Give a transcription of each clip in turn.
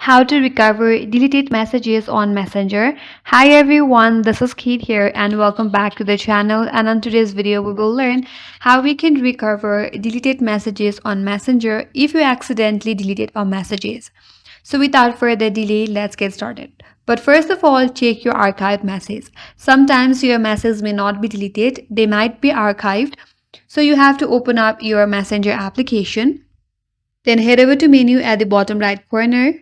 How to recover deleted messages on Messenger. Hi everyone, this is Kate here and welcome back to the channel, and on today's video we will learn how we can recover deleted messages on Messenger if you accidentally deleted our messages. So without further delay, let's get started. But first of all, check your archive message. Sometimes your messages may not be deleted, they might be archived. So you have to open up your Messenger application. Then head over to menu at the bottom right corner.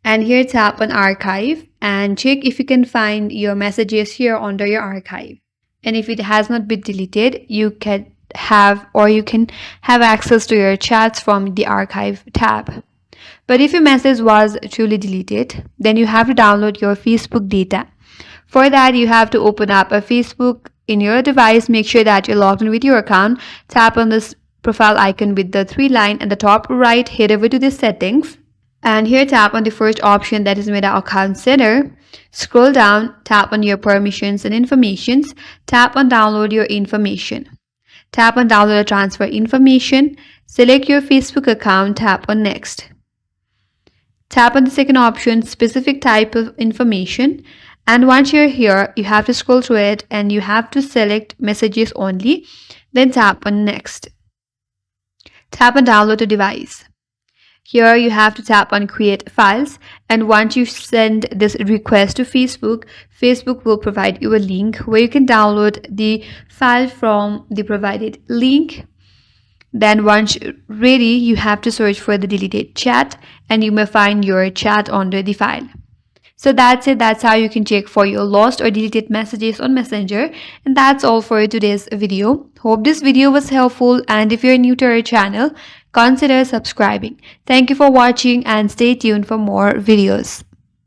And here tap on archive and check if you can find your messages here under your archive. And if it has not been deleted, you can have access to your chats from the archive tab. But if your message was truly deleted, then you have to download your Facebook data. For that, you have to open up a Facebook in your device. Make sure that you're logged in with your account. Tap on this profile icon with the 3 line at the top right. Head over to the settings. And here tap on the first option, that is Meta Account Center. Scroll down, tap on your permissions and informations. Tap on download your information. Tap on download or transfer information. Select your Facebook account, tap on next. Tap on the second option, specific type of information. And once you're here, you have to scroll through it and you have to select messages only. Then tap on next. Tap on download to device. Here you have to tap on create files, and once you send this request to Facebook, Facebook will provide you a link where you can download the file from the provided link. Then once ready, you have to search for the deleted chat and you may find your chat under the file. So that's it. That's how you can check for your lost or deleted messages on Messenger. And that's all for today's video. Hope this video was helpful, and if you're new to our channel, consider subscribing. Thank you for watching and stay tuned for more videos.